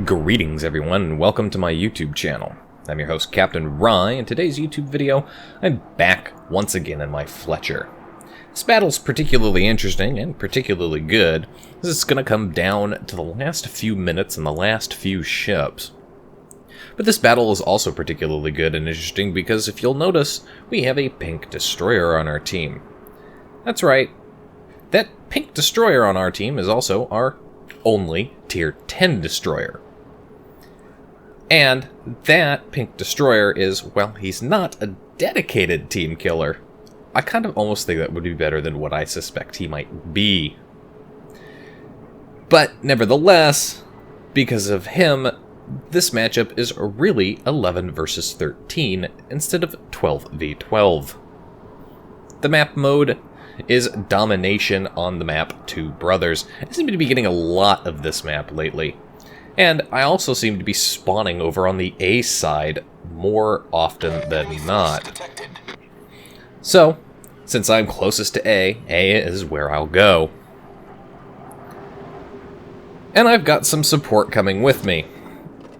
Greetings everyone, and welcome to my YouTube channel. I'm your host, Captain Rye. In today's YouTube video, I'm back once again in my Fletcher. This battle's particularly interesting and particularly good, as it's going to come down to the last few minutes and the last few ships. But this battle is also particularly good and interesting because if you'll notice, we have a pink destroyer on our team. That's right, that pink destroyer on our team is also our only Tier 10 destroyer. And that pink destroyer is, well, he's not a dedicated team killer. I kind of almost think that would be better than what I suspect he might be. But nevertheless, because of him, this matchup is really 11 versus 13 instead of 12 v 12. The map mode is Domination on the map Two Brothers. I seem to be getting a lot of this map lately. And I also seem to be spawning over on the A side more often than not. So, since I'm closest to A is where I'll go. And I've got some support coming with me,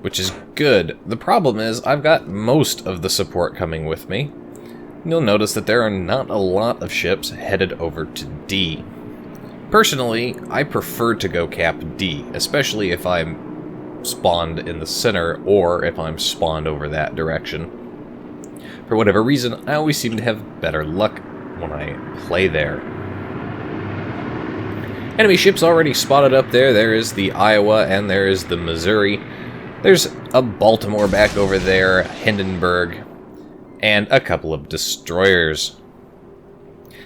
which is good. The problem is, I've got most of the support coming with me. You'll notice that there are not a lot of ships headed over to D. Personally, I prefer to go cap D, especially if I'm spawned in the center or if I'm spawned over that direction. For whatever reason, I always seem to have better luck when I play there. Enemy ships already spotted up there. There is the Iowa and there is the Missouri. There's a Baltimore back over there, Hindenburg, and a couple of destroyers.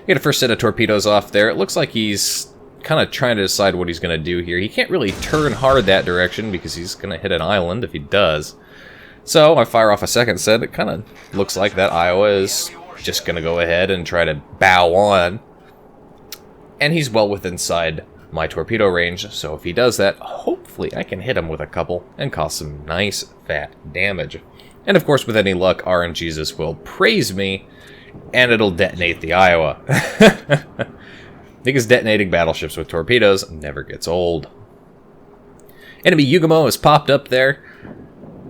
Get a first set of torpedoes off there. It looks like he's kind of trying to decide what he's going to do here. He can't really turn hard that direction because he's going to hit an island if he does. So I fire off a second set. It kind of looks like that Iowa is just going to go ahead and try to bow on. And he's well within inside my torpedo range, so if he does that, hopefully I can hit him with a couple and cause some nice fat damage. And of course, with any luck, RNGesus will praise me, and it'll detonate the Iowa. Because detonating battleships with torpedoes never gets old. Enemy Yugamo has popped up there,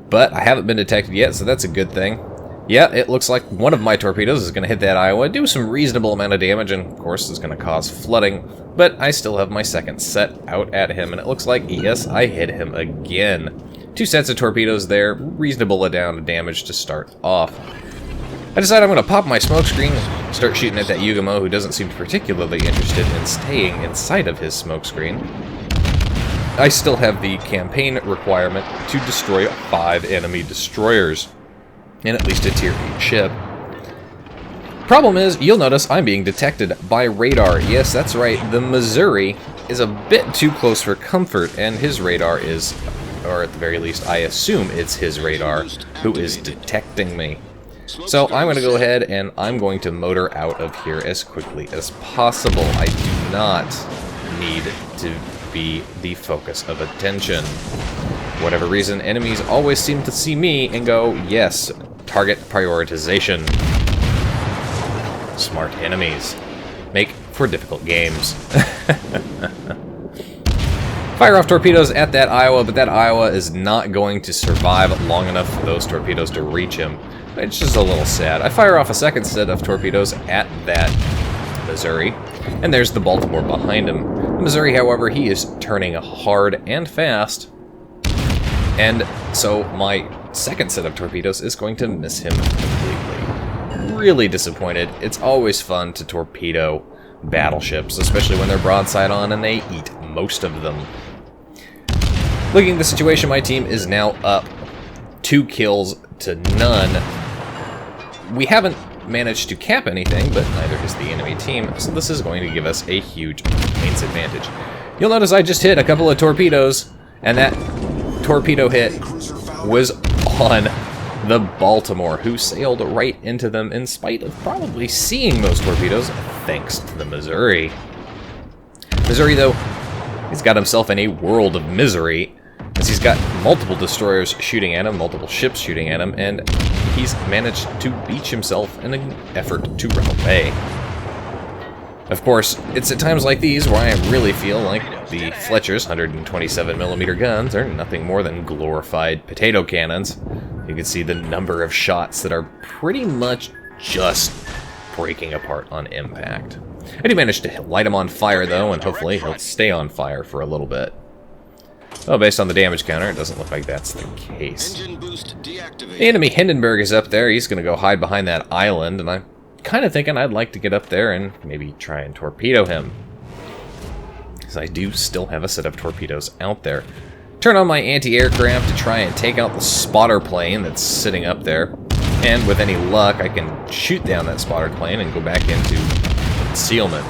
but I haven't been detected yet, so that's a good thing. Yeah, it looks like one of my torpedoes is going to hit that Iowa, do some reasonable amount of damage, and of course it's going to cause flooding, but I still have my second set out at him, and it looks like, yes, I hit him again. Two sets of torpedoes there, reasonable amount of damage to start off. I decide I'm going to pop my smokescreen, start shooting at that Yugamo, who doesn't seem particularly interested in staying inside of his smokescreen. I still have the campaign requirement to destroy 5 enemy destroyers, and at least a Tier 8 ship. Problem is, you'll notice I'm being detected by radar. Yes, that's right, the Missouri is a bit too close for comfort, and his radar is, or at the very least, I assume it's his radar, who is detecting me. So I'm going to go ahead and I'm going to motor out of here as quickly as possible. I do not need to be the focus of attention. For whatever reason, enemies always seem to see me and go, yes, target prioritization. Smart enemies make for difficult games. Fire off torpedoes at that Iowa, but that Iowa is not going to survive long enough for those torpedoes to reach him. It's just a little sad. I fire off a second set of torpedoes at that Missouri, and there's the Baltimore behind him. The Missouri, however, he is turning hard and fast, and so my second set of torpedoes is going to miss him completely. Really disappointed. It's always fun to torpedo battleships, especially when they're broadside on and they eat most of them. Looking at the situation, my team is now up 2 kills to none. We haven't managed to cap anything, but neither has the enemy team, so this is going to give us a huge points advantage. You'll notice I just hit a couple of torpedoes, and that torpedo hit was on the Baltimore, who sailed right into them in spite of probably seeing those torpedoes, thanks to the Missouri. Missouri, though, he's got himself in a world of misery, as he's got multiple destroyers shooting at him, multiple ships shooting at him, and he's managed to beach himself in an effort to run away. Of course, it's at times like these where I really feel like the Fletcher's 127mm guns are nothing more than glorified potato cannons. You can see the number of shots that are pretty much just breaking apart on impact. I do manage to light him on fire, though, and hopefully he'll stay on fire for a little bit. Well, based on the damage counter, it doesn't look like that's the case. The enemy Hindenburg is up there. He's going to go hide behind that island, and I'm kind of thinking I'd like to get up there and maybe try and torpedo him, because I do still have a set of torpedoes out there. Turn on my anti-aircraft to try and take out the spotter plane that's sitting up there, and with any luck I can shoot down that spotter plane and go back into concealment.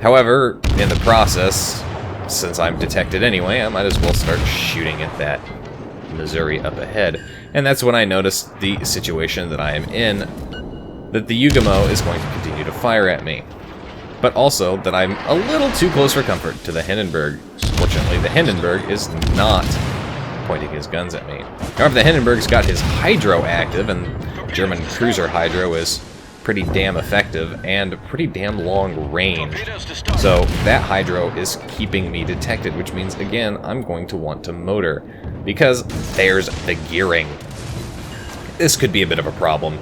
However, in the process, since I'm detected anyway, I might as well start shooting at that Missouri up ahead. And that's when I noticed the situation that I am in, that the Yugamo is going to continue to fire at me. But also that I'm a little too close for comfort to the Hindenburg. Fortunately, the Hindenburg is not pointing his guns at me. However, the Hindenburg's got his hydro active, and German cruiser hydro is pretty damn effective and pretty damn long range. So that hydro is keeping me detected, which means, again, I'm going to want to motor, because there's the gearing. This could be a bit of a problem.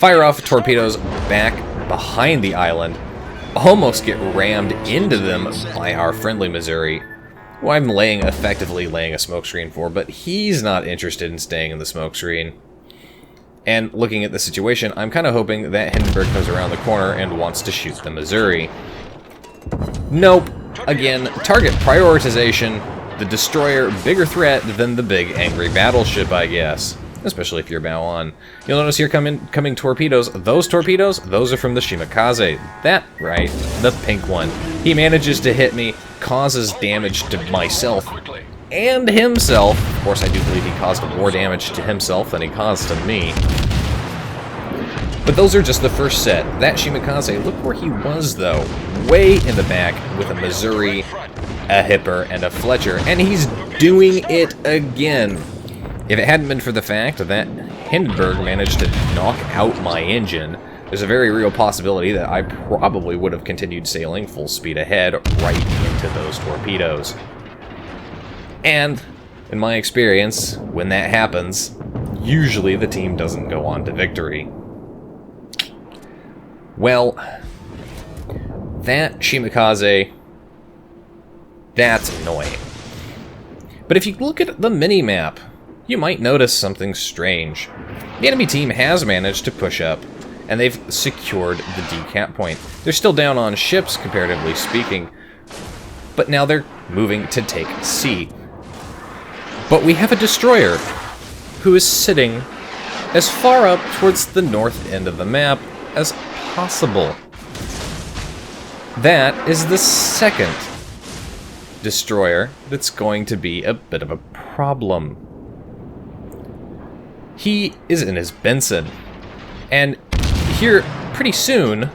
Fire off torpedoes back behind the island, almost get rammed into them by our friendly Missouri, who I'm effectively laying a smokescreen for, but he's not interested in staying in the smokescreen. And looking at the situation, I'm kind of hoping that Hindenburg comes around the corner and wants to shoot the Missouri. Nope. Again, target prioritization. The destroyer, bigger threat than the big angry battleship, I guess. Especially if you're bow on. You'll notice here coming torpedoes. Those torpedoes, those are from the Shimakaze. That, right, the pink one. He manages to hit me, causes damage to myself and himself. Of course, I do believe he caused more damage to himself than he caused to me. But those are just the first set. That Shimakaze, look where he was, though. Way in the back with a Missouri, a Hipper, and a Fletcher. And he's doing it again. If it hadn't been for the fact that Hindenburg managed to knock out my engine, there's a very real possibility that I probably would have continued sailing full speed ahead right into those torpedoes. And, in my experience, when that happens, usually the team doesn't go on to victory. Well, that Shimakaze, that's annoying. But if you look at the mini-map, you might notice something strange. The enemy team has managed to push up, and they've secured the decap point. They're still down on ships, comparatively speaking, but now they're moving to take C. But we have a destroyer who is sitting as far up towards the north end of the map as possible. That is the second destroyer that's going to be a bit of a problem. He is in his Benson, and here pretty soon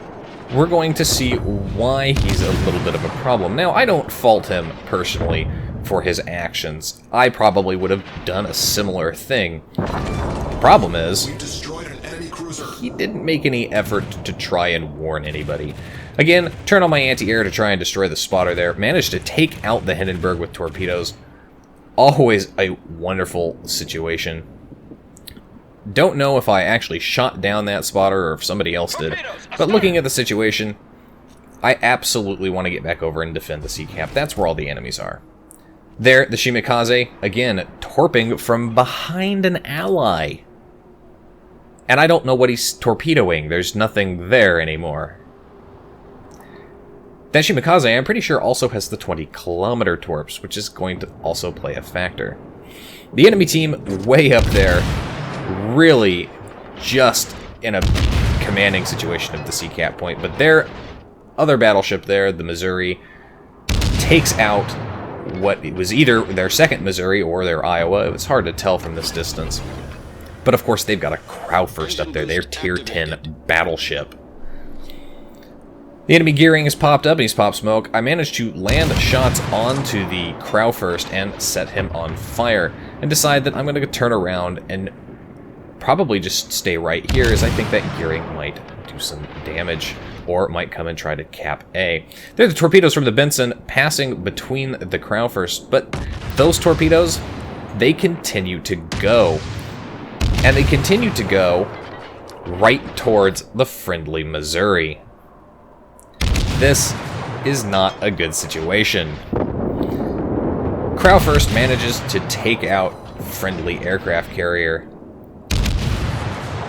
we're going to see why he's a little bit of a problem. Now, I don't fault him personally for his actions. I probably would have done a similar thing. The problem is, he didn't make any effort to try and warn anybody. Again, turn on my anti-air to try and destroy the spotter there. Managed to take out the Hindenburg with torpedoes. Always a wonderful situation. Don't know if I actually shot down that spotter or if somebody else did, but looking at the situation, I absolutely want to get back over and defend the sea cap. That's where all the enemies are. There, the Shimakaze, again, torping from behind an ally. And I don't know what he's torpedoing. There's nothing there anymore. That Shimakaze, I'm pretty sure, also has the 20-kilometer torps, which is going to also play a factor. The enemy team way up there, really just in a commanding situation of the sea cap point, but their other battleship there, the Missouri, takes out what was either their second Missouri or their Iowa. It was hard to tell from this distance. But of course they've got a Crowfirst up there, their tier 10 battleship. The enemy gearing has popped up and he's popped smoke. I managed to land shots onto the Crowfirst and set him on fire, and decide that I'm going to turn around and probably just stay right here, as I think that gearing might do do some damage, or might come and try to cap A. They're the torpedoes from the Benson passing between the Crow first, but those torpedoes, they continue to go. And they continue to go right towards the friendly Missouri. This is not a good situation. Crow first manages to take out friendly aircraft carrier.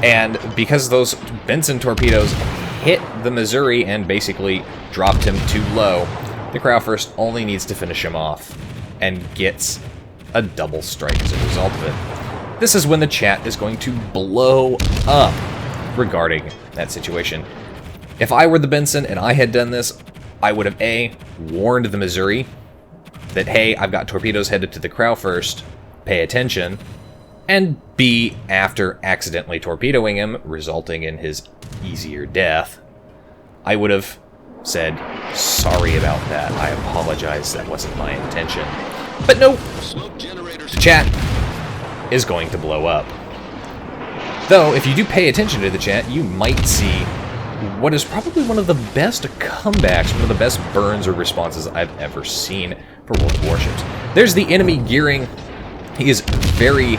And because those Benson torpedoes hit the Missouri and basically dropped him too low, the Crow first only needs to finish him off and gets a double strike as a result of it. This is when the chat is going to blow up regarding that situation. If I were the Benson and I had done this, I would have A, warned the Missouri that, hey, I've got torpedoes headed to the Crow first, pay attention, and B, after accidentally torpedoing him, resulting in his easier death, I would have said, sorry about that, I apologize, that wasn't my intention. But no, the chat is going to blow up. Though, if you do pay attention to the chat, you might see what is probably one of the best comebacks, one of the best burns or responses I've ever seen for World of Warships. There's the enemy gearing. He is very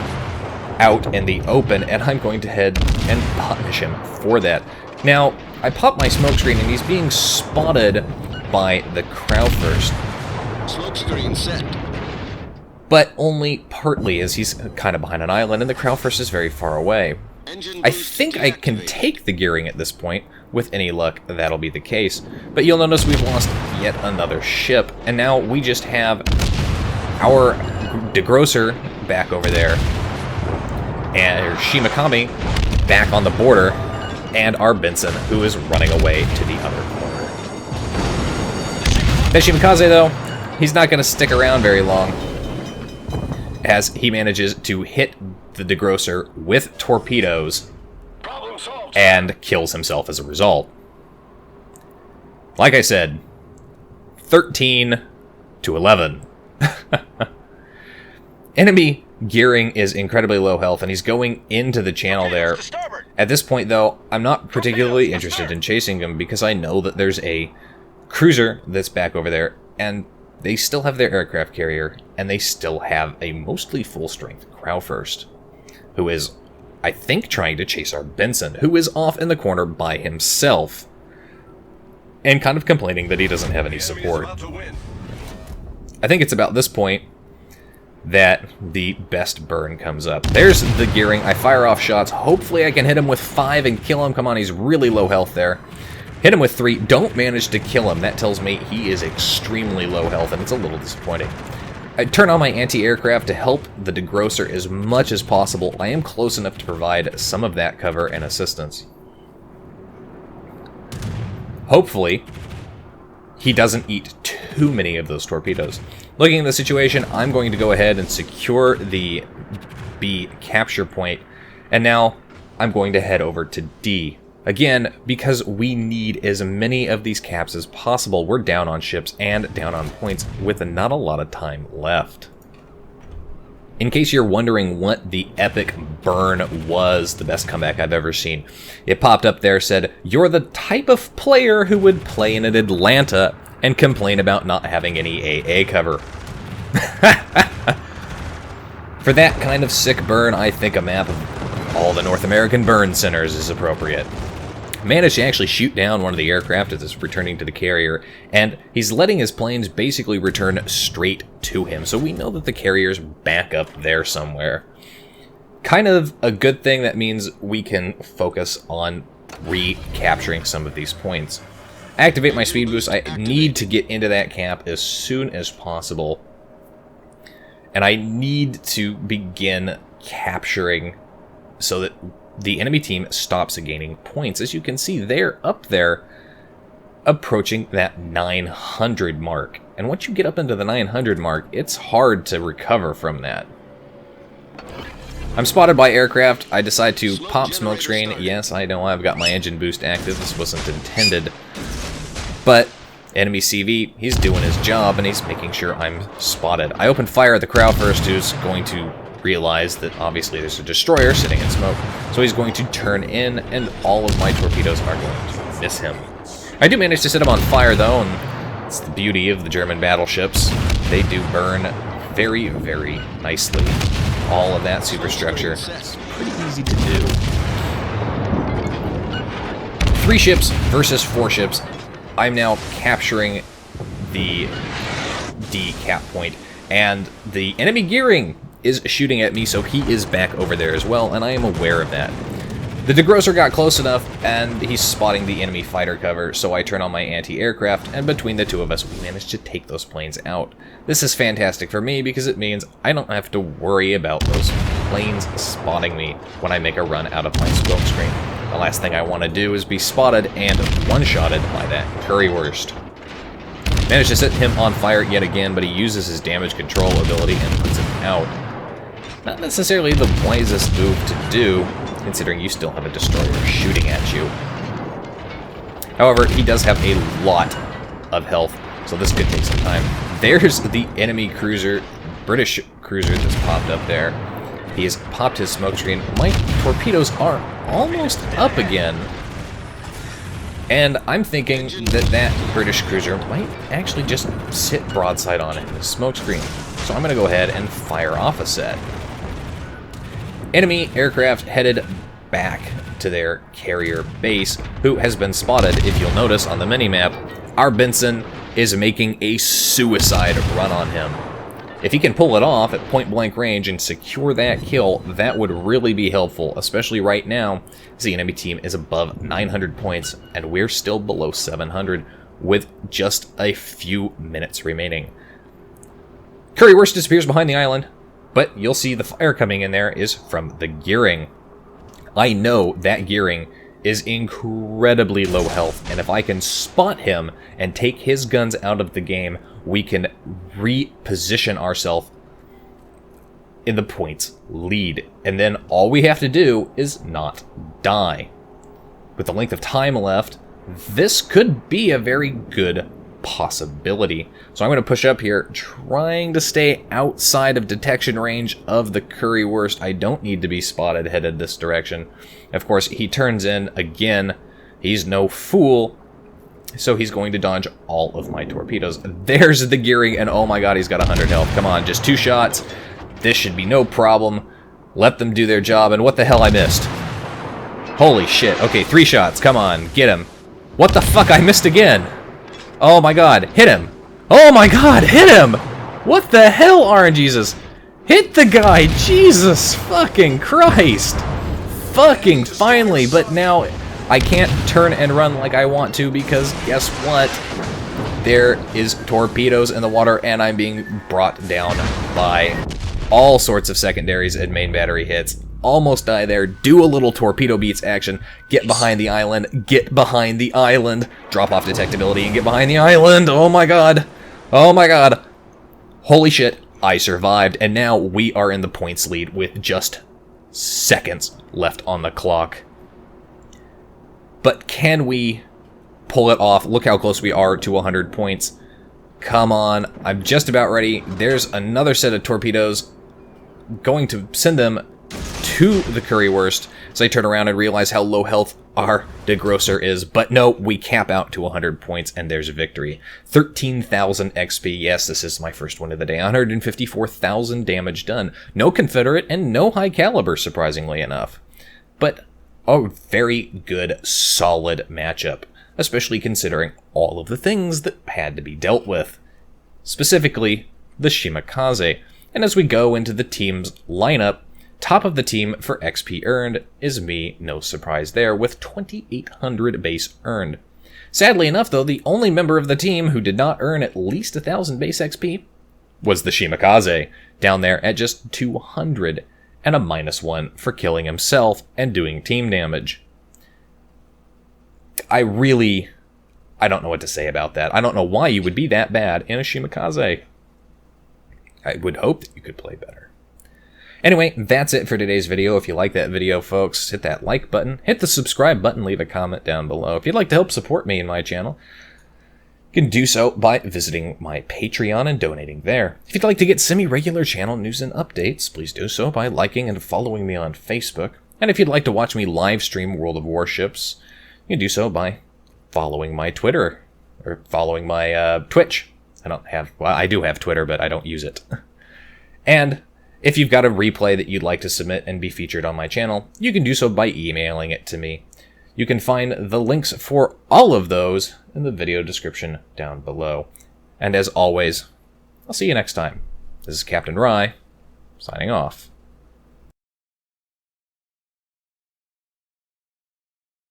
out in the open, and I'm going to head and punish him for that. Now, I pop my smoke screen, and he's being spotted by the Crow first. Smoke screen set. But only partly, as he's kind of behind an island, and the Crow first is very far away. I think I can take the gearing at this point. With any luck, that'll be the case. But you'll notice we've lost yet another ship, and now we just have our degrosser back over there, and Shimakami back on the border, and our Benson, who is running away to the other corner. That Shimakaze, though, he's not going to stick around very long, as he manages to hit the degrosser with torpedoes and kills himself as a result. Like I said, 13 to 11. Enemy gearing is incredibly low health, and he's going into the channel there. At this point, though, I'm not particularly interested in chasing him because I know that there's a cruiser that's back over there, and they still have their aircraft carrier, and they still have a mostly full-strength Crow first, who is, I think, trying to chase our Benson, who is off in the corner by himself, and kind of complaining that he doesn't have any support. I think it's about this point that the best burn comes up. There's the gearing. I fire off shots. Hopefully I can hit him with 5 and kill him. Come on, he's really low health there. Hit him with 3. Don't manage to kill him. That tells me he is extremely low health, and it's a little disappointing. I turn on my anti-aircraft to help the degrosser as much as possible. I am close enough to provide some of that cover and assistance. Hopefully, he doesn't eat too many of those torpedoes. Looking at the situation, I'm going to go ahead and secure the B capture point, and now I'm going to head over to D. Again, because we need as many of these caps as possible. We're down on ships and down on points with not a lot of time left. In case you're wondering what the epic burn was, the best comeback I've ever seen, it popped up there, said, "You're the type of player who would play in Atlanta and complain about not having any AA cover." For that kind of sick burn, I think a map of all the North American burn centers is appropriate. Managed to actually shoot down one of the aircraft as it's returning to the carrier, and he's letting his planes basically return straight to him, so we know that the carrier's back up there somewhere. Kind of a good thing. That means we can focus on recapturing some of these points. Activate my speed boost. I need to get into that cap as soon as possible, and I need to begin capturing so that the enemy team stops gaining points. As you can see, they're up there approaching that 900 mark. And once you get up into the 900 mark, it's hard to recover from that. I'm spotted by aircraft. I decide to pop smoke screen. Yes, I know I've got my engine boost active. This wasn't intended. But enemy CV, he's doing his job, and he's making sure I'm spotted. I open fire at the Crow first, who's going to realize that obviously there's a destroyer sitting in smoke, so he's going to turn in, and all of my torpedoes are going to miss him. I do manage to set him on fire, though, and it's the beauty of the German battleships. They do burn very, very nicely. All of that superstructure is pretty easy to do. 3 ships versus 4 ships. I'm now capturing the D cap point, and the enemy gearing is shooting at me, so he is back over there as well, and I am aware of that. The degrosser got close enough, and he's spotting the enemy fighter cover, so I turn on my anti-aircraft, and between the two of us, we managed to take those planes out. This is fantastic for me, because it means I don't have to worry about those planes spotting me when I make a run out of my smokescreen. The last thing I want to do is be spotted and one-shotted by that currywurst. Managed to set him on fire yet again, but he uses his damage control ability and puts him out. Not necessarily the wisest move to do, considering you still have a destroyer shooting at you. However, he does have a lot of health, so this could take some time. There's the enemy cruiser, British cruiser that's popped up there. He has popped his smokescreen. My torpedoes are almost up again. And I'm thinking that that British cruiser might actually just sit broadside on his smokescreen. So I'm going to go ahead and fire off a set. Enemy aircraft headed back to their carrier base, who has been spotted. If you'll notice on the minimap, our Benson is making a suicide run on him. If he can pull it off at point-blank range and secure that kill, that would really be helpful, especially right now, as the enemy team is above 900 points, and we're still below 700, with just a few minutes remaining. Currywurst disappears behind the island, but you'll see the fire coming in there is from the gearing. I know that gearing is incredibly low health, and if I can spot him and take his guns out of the game, we can reposition ourselves in the points lead. And then all we have to do is not die. With the length of time left, this could be a very good possibility. So I'm going to push up here, trying to stay outside of detection range of the currywurst. I don't need to be spotted headed this direction. Of course, he turns in again. He's no fool, so he's going to dodge all of my torpedoes. There's the gearing, and oh my god, he's got 100 health. Come on, just 2 shots. This should be no problem. Let them do their job, and what the hell I missed? Holy shit. Okay, 3 shots. Come on, get him. What the fuck? I missed again. Oh my god, hit him! Oh my god, hit him! What the hell, RNGesus? Hit the guy! Jesus fucking Christ! Fucking finally, but now I can't turn and run like I want to because guess what? There is torpedoes in the water and I'm being brought down by all sorts of secondaries and main battery hits. Almost die there. Do a little torpedo beats action. Get behind the island. Get behind the island. Drop off detectability and get behind the island. Oh my god. Oh my god. Holy shit. I survived. And now we are in the points lead with just seconds left on the clock. But can we pull it off? Look how close we are to 100 points. Come on. I'm just about ready. There's another set of torpedoes. Going to send them to the currywurst, so I turn around and realize how low health our degrosser is, but no, we cap out to 100 points, and there's a victory. 13,000 XP, yes, this is my first one of the day, 154,000 damage done. No Confederate and no high caliber, surprisingly enough. But a very good, solid matchup, especially considering all of the things that had to be dealt with. Specifically, the Shimakaze. And as we go into the team's lineup, top of the team for XP earned is me, no surprise there, with 2,800 base earned. Sadly enough, though, the only member of the team who did not earn at least 1,000 base XP was the Shimakaze, down there at just 200, and a -1 for killing himself and doing team damage. I don't know what to say about that. I don't know why you would be that bad in a Shimakaze. I would hope that you could play better. Anyway, that's it for today's video. If you like that video, folks, hit that like button, hit the subscribe button, leave a comment down below. If you'd like to help support me and my channel, You can do so by visiting my Patreon and donating there. If you'd like to get semi-regular channel news and updates, please do so by liking and following me on Facebook. And if you'd like to watch me live stream World of Warships, you can do so by following my Twitter, or following my Twitch. I do have Twitter, but I don't use it. And if you've got a replay that you'd like to submit and be featured on my channel, you can do so by emailing it to me. You can find the links for all of those in the video description down below. And as always, I'll see you next time. This is Captain Rye, signing off.